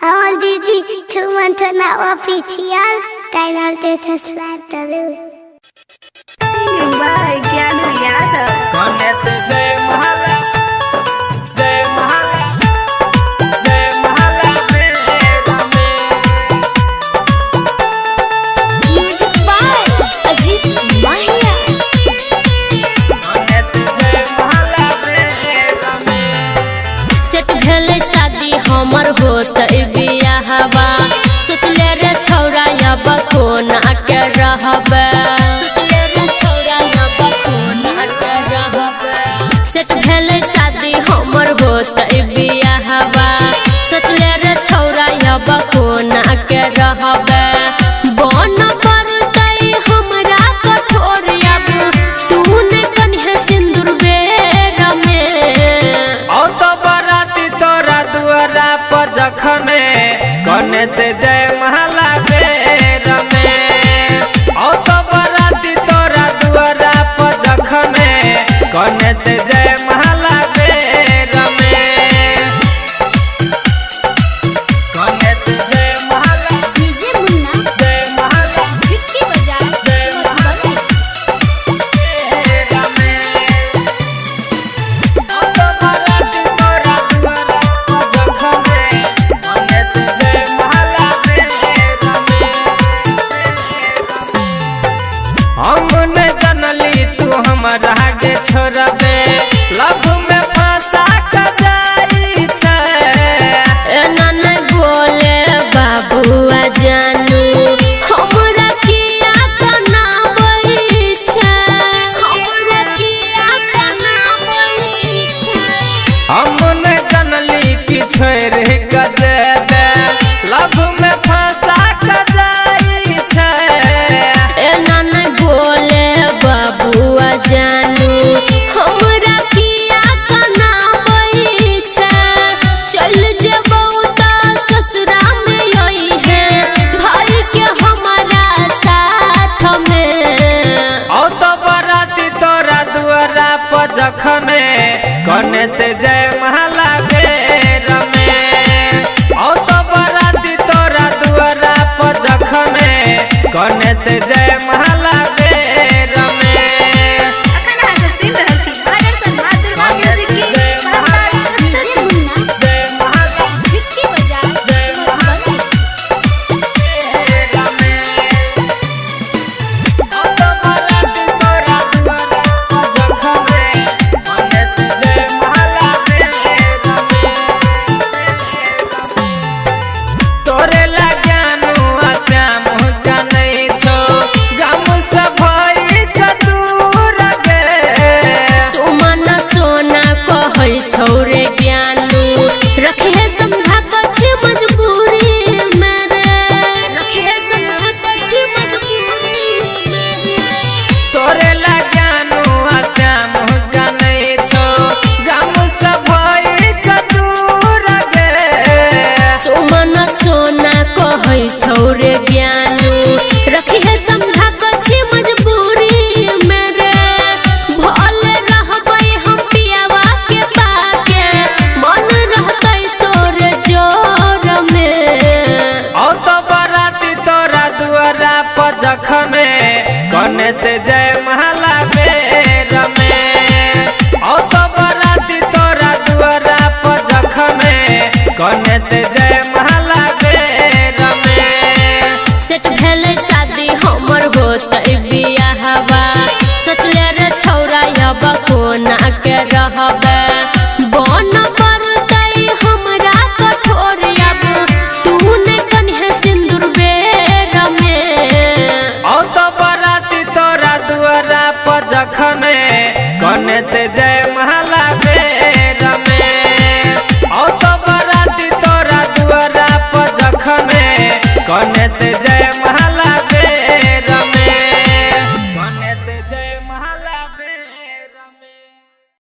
Our Didi 2 months official channel to subscribe to Singing by Gyanu Yadav. Connect Jai Mahala, Jai Mahala, Jai Mahala, Mera me. Music by Ajit Mahia. Connect Jai Mahala, Mera me. Set भेले शादी हमर होत बियाहबा सोचले रे छौरा अब कोना के रहबे सोचले रे छौरा अब कोना के रहबे सेट भेले शादी हमर होत बियाहबा सोचले रे छौरा अब कोना के रहबे बन परतै हमरा कठोर अब तू ने कन्हे सिंदूर बेर में औ तो बराती तोरा दुआरा पर जखने कनेत जय महला बेर में औ तो बराती तोरा दुआरा पर जखने कनेत जय महला बेर में कनेत जय महला DJ Munna, जय महला Vicky Bajar, जय महला बेर में औ तो बराती तोरा दुआरा पर जखने कनेत जय महला बेर में हम ने जनली तू हमरा के छोड़बे लव में फंसा के जाई छै एना नहीं बोले बाबुआ जानू हमरा किया कनाबई छै हमरा किया कनाबई छै हम ने जनली कि छोड़ के जेबे लव में फंसा के जाई छै एना नहीं बोले बाबुआ जानू हमरा किया कनाबई छै चल जेबौ त ससुरा में यही है भाई के हमारा साथ में औ तो बराती तोरा दुआरा पर जखने कनेत जय महला बेर में औ तो बराती तोरा दुआरा पर जखने कनेत जय महला